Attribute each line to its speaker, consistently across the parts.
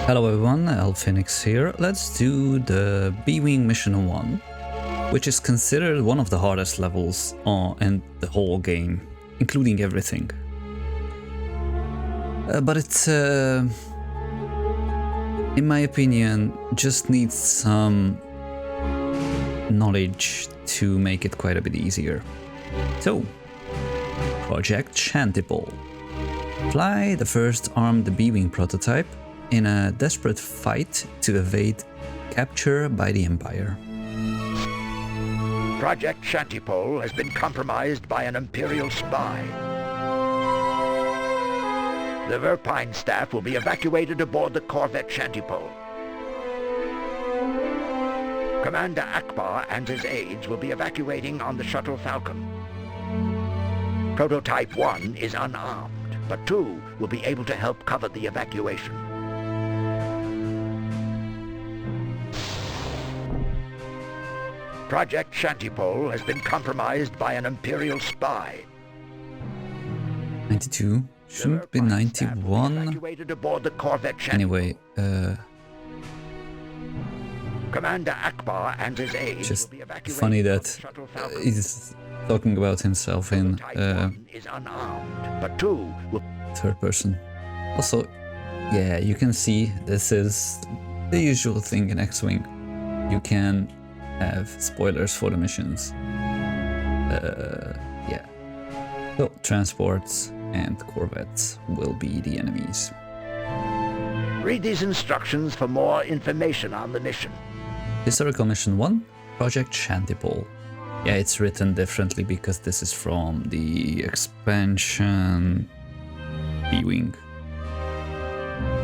Speaker 1: Hello everyone, LPhoenix here. Let's do the B-Wing Mission 1, which is considered one of the hardest levels in the whole game, including everything. But it's, in my opinion, just needs some knowledge to make it quite a bit easier. So, Project Shantipole. Fly the first armed B-Wing prototype in a desperate fight to evade capture by the Empire.
Speaker 2: Project Shantipole has been compromised by an Imperial spy. The Verpine staff will be evacuated aboard the corvette Shantipole. Commander Akbar and his aides will be evacuating on the shuttle Falcon. Prototype 1 is unarmed, but 2 will be able to help cover the evacuation. Project Shantipole has been compromised by an Imperial spy.
Speaker 1: 92, shouldn't be 91.
Speaker 2: Evacuated aboard the corvette Shantipole.
Speaker 1: Anyway,
Speaker 2: Commander Akbar and his aides
Speaker 1: just
Speaker 2: will be evacuated
Speaker 1: funny
Speaker 2: on
Speaker 1: that
Speaker 2: the shuttle Falcon.
Speaker 1: he's talking about himself in
Speaker 2: Prototype 1 is unarmed, but 2 will
Speaker 1: third person. Also, yeah, you can see this is the usual thing in X-Wing. You can have spoilers for the missions. Yeah. So, transports and corvettes will be the enemies.
Speaker 2: read these instructions for more information on the mission.
Speaker 1: Historical Mission 1, Project Shantipole. Yeah, it's written differently because this is from the expansion B-Wing.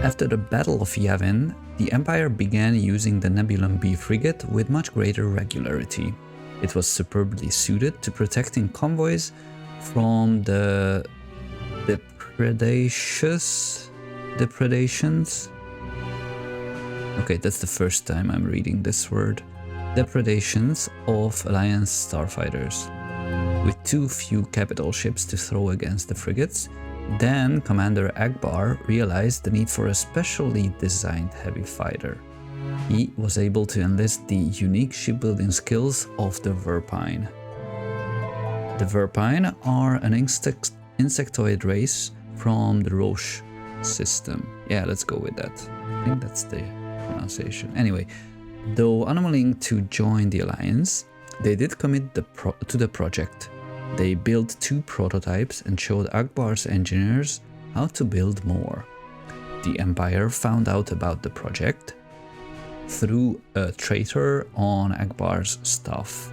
Speaker 1: After the Battle of Yavin, the Empire began using the Nebulum B frigate with much greater regularity. It was superbly suited to protecting convoys from the depredations. Okay, that's the first time I'm reading this word. Depredations of Alliance starfighters. With too few capital ships to throw against the frigates, then Commander Akbar realized the need for a specially designed heavy fighter. He was able to enlist the unique shipbuilding skills of the Verpine. The Verpine are an insectoid race from the Roche system. Yeah, let's go with that. I think that's the pronunciation. Anyway, though unwilling to join the Alliance, they did commit to the project. They built 2 prototypes and showed Akbar's engineers how to build more. The Empire found out about the project through a traitor on Akbar's staff.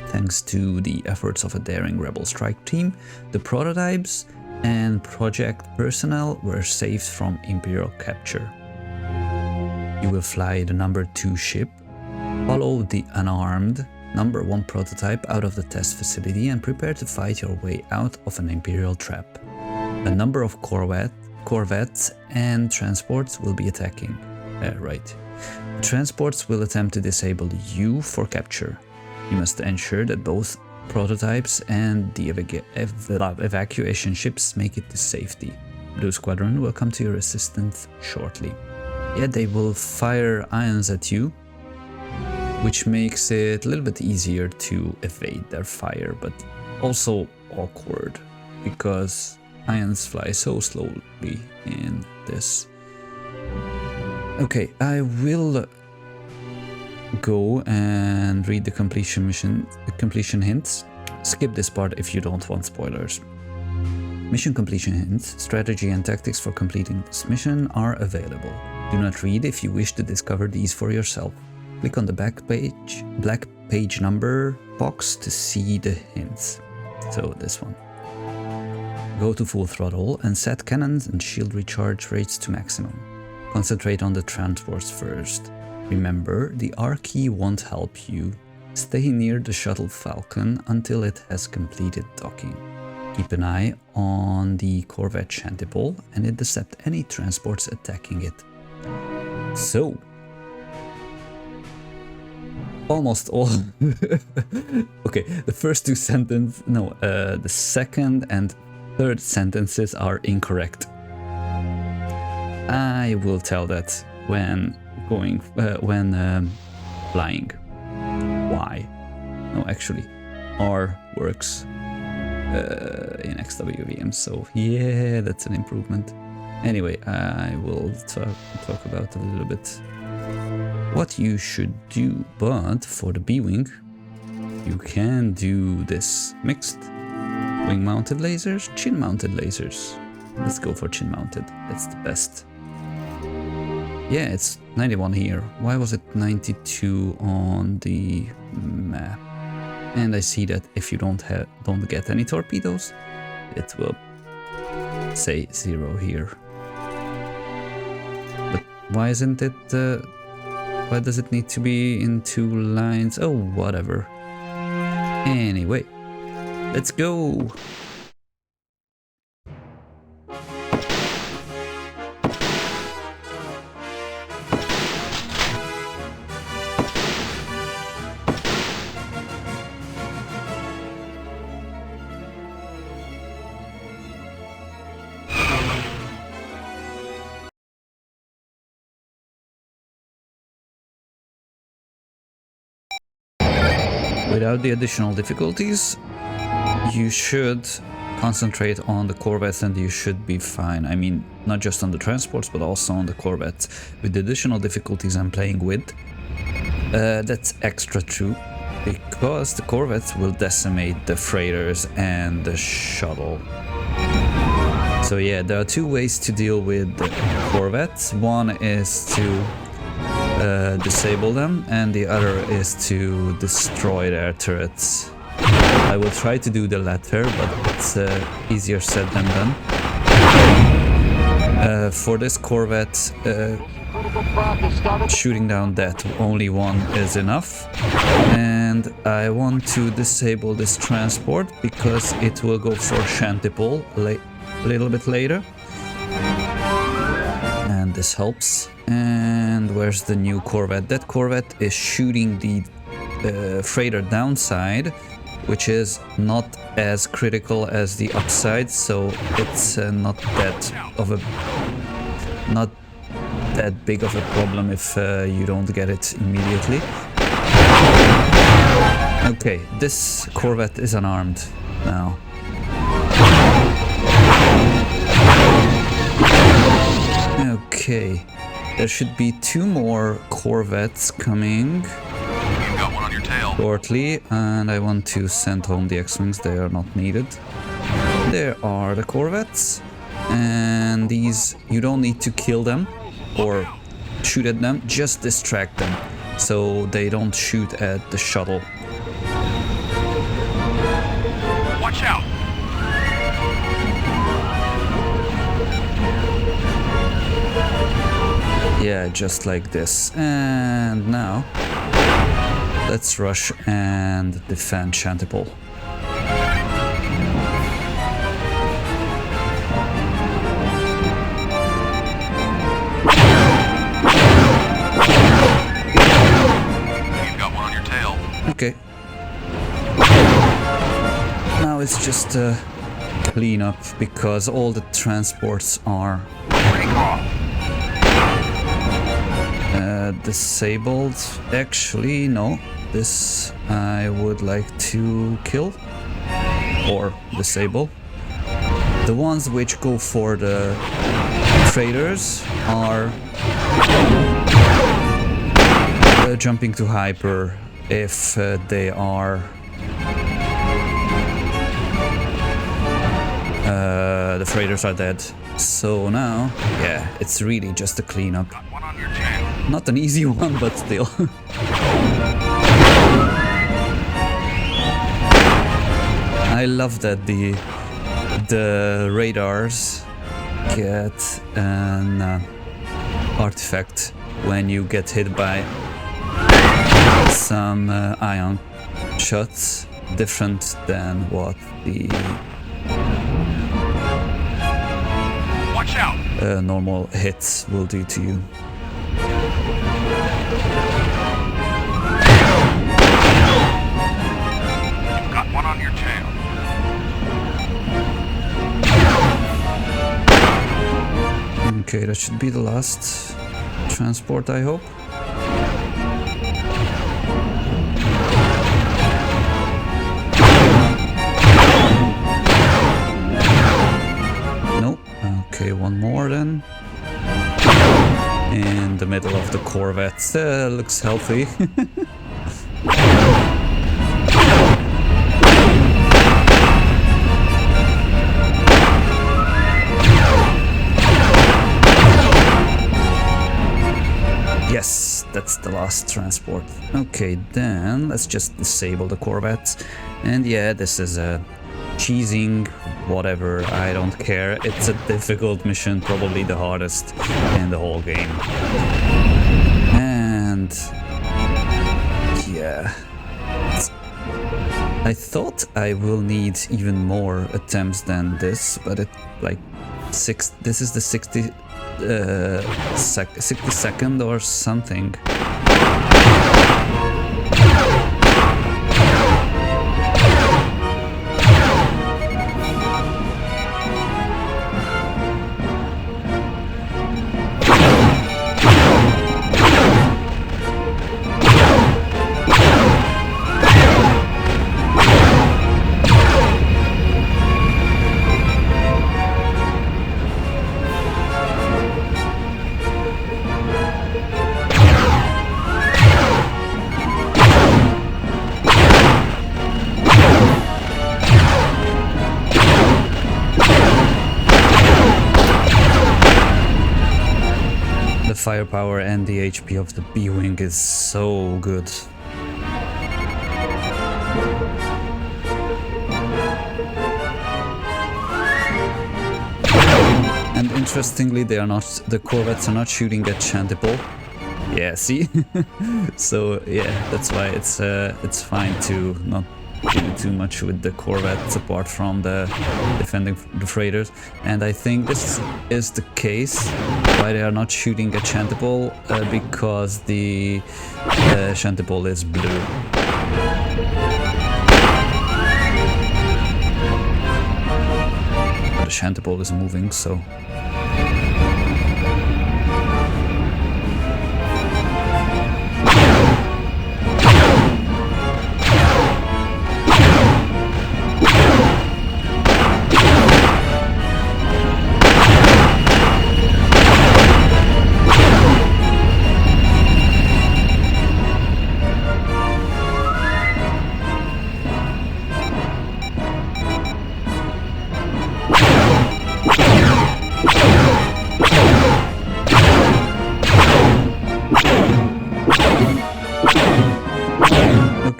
Speaker 1: Thanks to the efforts of a daring rebel strike team, the prototypes and project personnel were saved from Imperial capture. You will fly the number 2 ship, follow the unarmed number 1 prototype out of the test facility and prepare to fight your way out of an Imperial trap. A number of corvettes and transports will be attacking. Right. The transports will attempt to disable you for capture. You must ensure that both prototypes and the evacuation ships make it to safety. Blue Squadron will come to your assistance shortly. Yeah, they will fire ions at you, which makes it a little bit easier to evade their fire, but also awkward because ions fly so slowly in this. Okay, I will go and read the completion hints. Skip this part if you don't want spoilers. Mission completion hints, strategy and tactics for completing this mission are available. Do not read if you wish to discover these for yourself. Click on the black page number box to see the hints. So this one. Go to full throttle and set cannons and shield recharge rates to maximum. Concentrate on the transports first. Remember, the R key won't help you. Stay near the shuttle Falcon until it has completed docking. Keep an eye on the corvette Shantipole and intercept any transports attacking it. So, almost all. Okay, the first 2 sentences, no, the second and third sentences are incorrect. I will tell that when flying. Y. No, actually, R works in XWVM, so yeah, that's an improvement. Anyway, I will talk about a little bit what you should do, but for the B-wing, you can do this mixed wing-mounted lasers, chin-mounted lasers. Let's go for chin-mounted, that's the best. Yeah, it's 91 here. Why was it 92 on the map? And I see that if you don't get any torpedoes, it will say 0 here. But why isn't it? Why does it need to be in 2 lines? Oh, whatever. Anyway, let's go. Without the additional difficulties, you should concentrate on the corvettes and you should be fine. I mean, not just on the transports, but also on the corvettes. With the additional difficulties I'm playing with, that's extra true, because the corvettes will decimate the freighters and the shuttle. So yeah, there are 2 ways to deal with the corvettes. One is to disable them, and the other is to destroy their turrets. I will try to do the latter, but it's easier said than done. For this corvette, shooting down that only one is enough, and I want to disable this transport because it will go for Shantipole a little bit later, and this helps. And where's the new corvette? That corvette is shooting the freighter downside, which is not as critical as the upside, so it's not that big of a problem if you don't get it immediately. Okay, this corvette is unarmed now. Okay. There should be 2 more corvettes coming.
Speaker 3: You've got one on your tail.
Speaker 1: Shortly, and I want to send home the X-Wings, they are not needed. There are the corvettes, and these, you don't need to kill them or shoot at them, just distract them so they don't shoot at the shuttle.
Speaker 3: Watch out!
Speaker 1: Yeah, just like this. And now, let's rush and defend Shantipole.
Speaker 3: You've got one on your tail.
Speaker 1: Okay. Now it's just a cleanup because all the transports are disabled. Actually, no. This I would like to kill or disable. The ones which go for the freighters are jumping to hyper if they are the freighters are dead. So now, yeah, it's really just a cleanup.
Speaker 3: Got one on your tail.
Speaker 1: Not an easy one, but still. I love that the radars get an artifact when you get hit by some ion shots, different than what the
Speaker 3: Watch out!
Speaker 1: Normal hits will do to you.
Speaker 3: Got one on your tail.
Speaker 1: Okay, that should be the last transport, I hope. Nope. Okay, one more then. In the middle of the Corvette. Looks healthy. Yes, that's the last transport. Okay, then let's just disable the Corvettes. And yeah, this is a cheesing, whatever, I don't care. It's a difficult mission, probably the hardest in the whole game. And yeah, I thought I will need even more attempts than this, but it like this is the 62nd or something. Firepower and the HP of the B-Wing is so good. And interestingly, the Corvettes are not shooting at Shantipole. Yeah, see? So yeah, that's why it's fine to not do too much with the Corvettes apart from the defending the freighters. And I think this is the case why they are not shooting at Shantipole, because the Shantipole is blue. The Shantipole is moving, so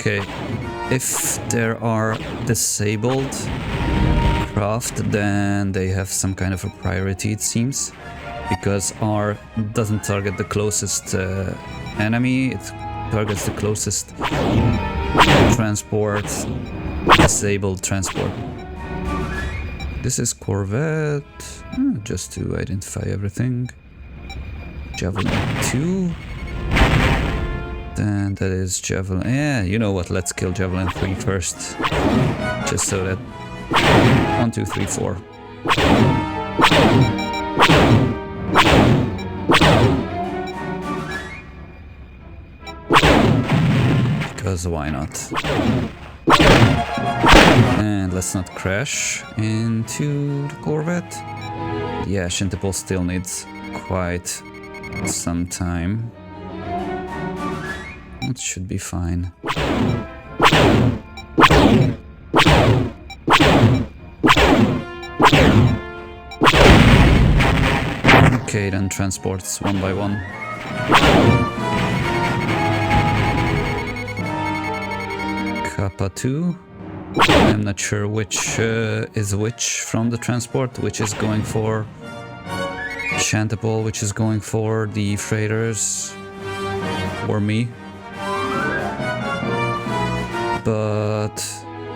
Speaker 1: okay, if there are disabled craft, then they have some kind of a priority, it seems, because R doesn't target the closest enemy, it targets the closest transport, disabled transport. This is Corvette, just to identify everything. Javelin 2. Then that is Javelin. Yeah, you know what? Let's kill Javelin 3 first. Just so that. 1, 2, 3, 4. Because why not? And let's not crash into the Corvette. Yeah, Shantipole still needs quite some time. It should be fine. Okay, then transports one by one. Kappa 2. I'm not sure which is which from the transport, which is going for Shantipole, which is going for the freighters, or me. But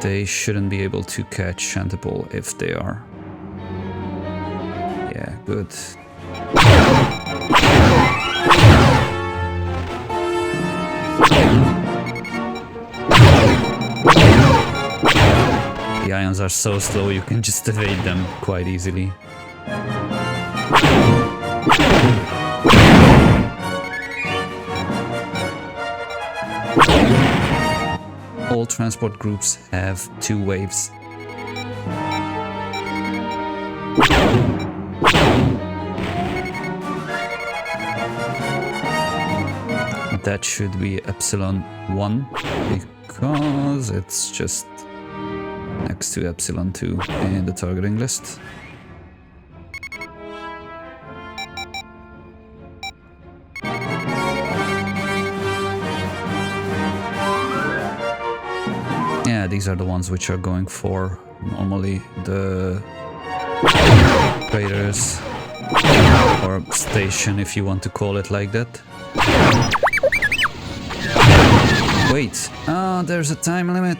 Speaker 1: they shouldn't be able to catch Shantipole if they are. Yeah, good. The ions are so slow you can just evade them quite easily. All transport groups have 2 waves. That should be Epsilon 1 because it's just next to Epsilon 2 in the targeting list. Yeah, these are the ones which are going for normally the traders or station, if you want to call it like that. Wait, there's a time limit.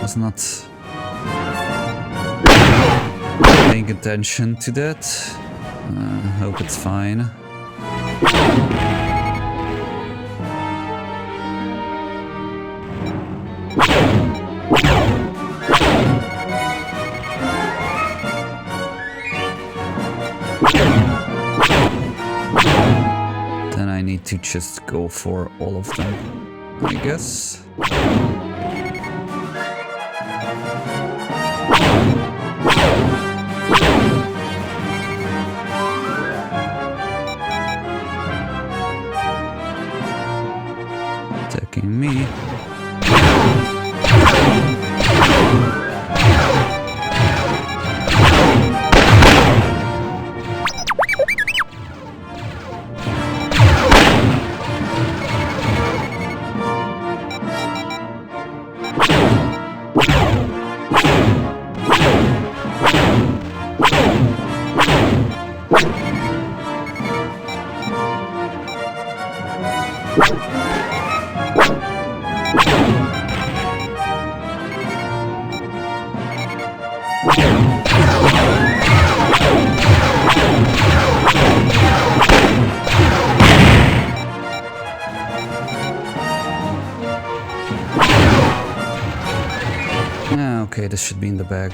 Speaker 1: Was not paying attention to that. Hope it's fine. Then I need to just go for all of them, I guess. Attacking me. Okay, this should be in the bag.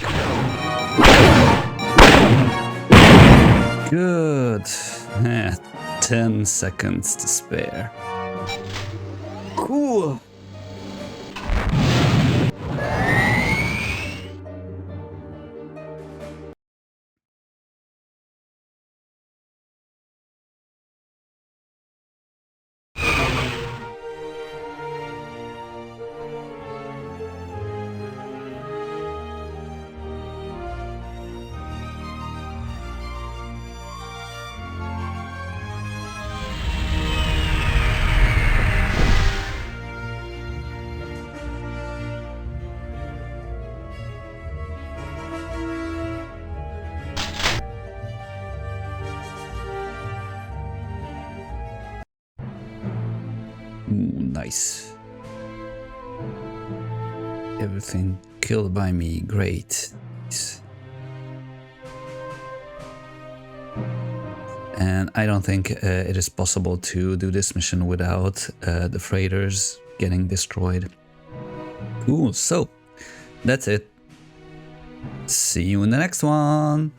Speaker 1: Good. 10 seconds to spare. Cool. Ooh, nice. Everything killed by me, great. And I don't think it is possible to do this mission without the freighters getting destroyed. Cool, so that's it. See you in the next one.